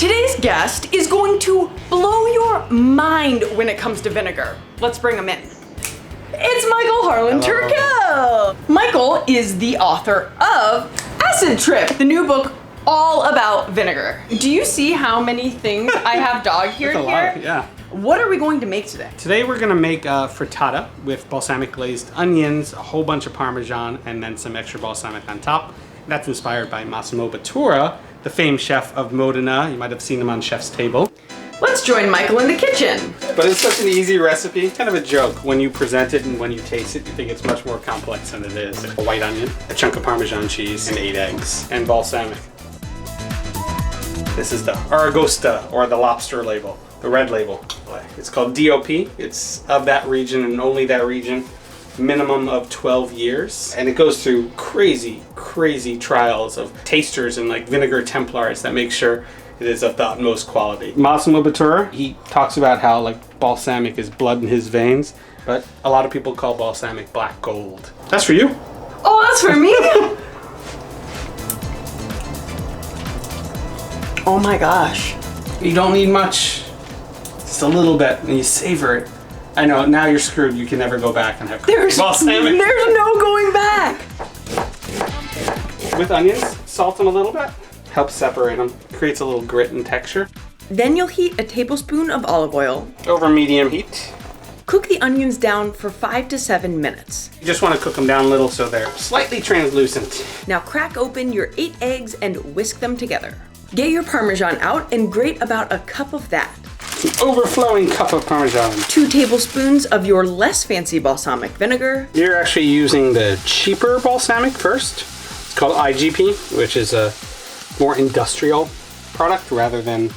Today's guest is going to blow your mind when it comes to vinegar. Let's bring him in. It's Michael Harlan Turkell. Michael is the author of Acid Trip, the new book all about vinegar. Do you see how many things I have dog here? That's a lot, yeah. What are we going to make today? Today we're gonna make a frittata with balsamic glazed onions, a whole bunch of Parmesan, and then some extra balsamic on top. That's inspired by Massimo Bottura, the famed chef of Modena. You might have seen him on Chef's Table. Let's join Michael in the kitchen. But it's such an easy recipe, kind of a joke. When you present it and when you taste it, you think it's much more complex than it is. A white onion, a chunk of Parmesan cheese, and 8 eggs, and balsamic. This is the Aragosta, or the lobster label, the red label. It's called DOP. It's of that region and only that region. Minimum of 12 years. And it goes through crazy, crazy trials of tasters and like vinegar templars that make sure it is of the utmost quality. Massimo Bottura, he talks about how like balsamic is blood in his veins, but a lot of people call balsamic black gold. That's for you. Oh, that's for me? Oh my gosh. You don't need much, just a little bit, and you savor it. I know, now you're screwed. You can never go back and have balsamic. There's no going back. With onions, salt them a little bit. Helps separate them. Creates a little grit and texture. Then you'll heat a tablespoon of olive oil. Over medium heat. Cook the onions down for 5 to 7 minutes. You just want to cook them down a little so they're slightly translucent. Now crack open your 8 eggs and whisk them together. Get your Parmesan out and grate about a cup of that. An overflowing cup of Parmesan. 2 tablespoons of your less fancy balsamic vinegar. You're actually using the cheaper balsamic first. It's called IGP, which is a more industrial product rather than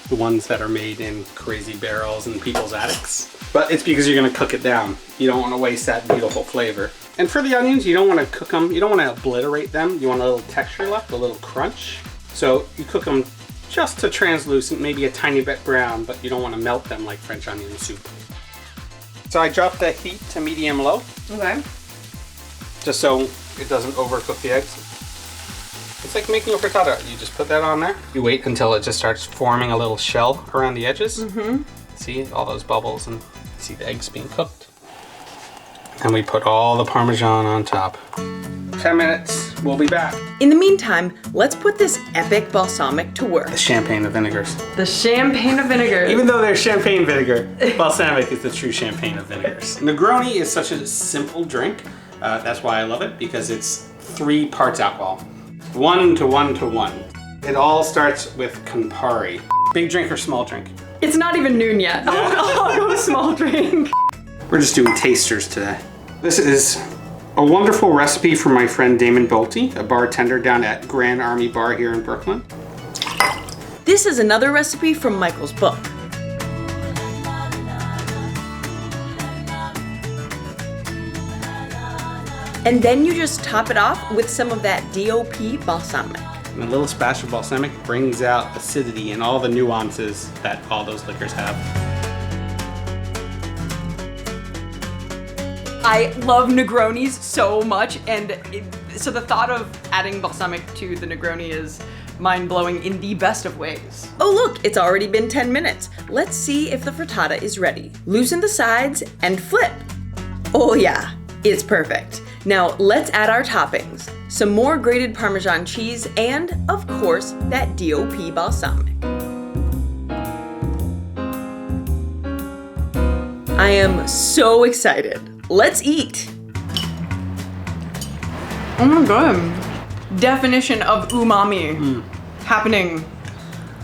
the ones that are made in crazy barrels in people's attics. But it's because you're gonna cook it down. You don't wanna waste that beautiful flavor. And for the onions, you don't wanna cook them, you don't wanna obliterate them. You want a little texture left, a little crunch. So you cook them just to translucent, maybe a tiny bit brown, but you don't wanna melt them like French onion soup. So I dropped the heat to medium-low. Okay. Just so it doesn't overcook the eggs. It's like making a frittata. You just put that on there. You wait until it just starts forming a little shell around the edges. Mm-hmm. See all those bubbles and see the eggs being cooked. And we put all the Parmesan on top. 10 minutes, we'll be back. In the meantime, let's put this epic balsamic to work. The champagne of vinegars. The champagne of vinegars. Even though they're champagne vinegar, balsamic is the true champagne of vinegars. Negroni is such a simple drink. That's why I love it, because it's 3 parts alcohol. 1 to 1 to 1. It all starts with Campari. Big drink or small drink? It's not even noon yet. Yeah. I'll go small drink. We're just doing tasters today. This is a wonderful recipe from my friend Damon Bolte, a bartender down at Grand Army Bar here in Brooklyn. This is another recipe from Michael's book. And then you just top it off with some of that DOP balsamic. And a little splash of balsamic brings out acidity and all the nuances that all those liquors have. I love Negronis so much, and so the thought of adding balsamic to the Negroni is mind-blowing in the best of ways. Oh look, it's already been 10 minutes. Let's see if the frittata is ready. Loosen the sides and flip. Oh yeah, it's perfect. Now let's add our toppings. Some more grated Parmesan cheese and, of course, that DOP balsamic. I am so excited. Let's eat. Oh my god. Definition of umami happening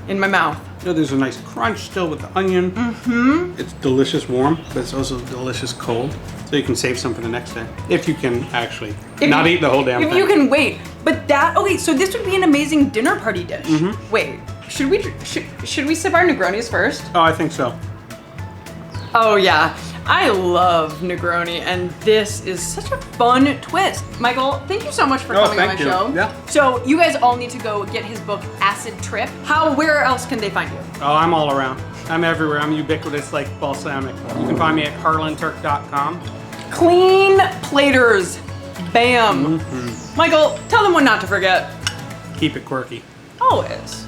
in my mouth. You know, there's a nice crunch still with the onion. Mm-hmm. It's delicious warm, but it's also delicious cold. So you can save some for the next day. If you can actually not eat the whole damn thing. If you can wait. But that, okay, so this would be an amazing dinner party dish. Mm-hmm. Wait, should we sip our Negronis first? Oh, I think so. Oh yeah, I love Negroni, and this is such a fun twist. Michael, thank you so much for coming on my show. Yeah. So you guys all need to go get his book, Acid Trip. Where else can they find you? Oh, I'm all around. I'm everywhere. I'm ubiquitous like balsamic. You can find me at harlanturk.com. Clean platers. Bam. Mm-hmm. Michael, tell them what not to forget. Keep it quirky. Always.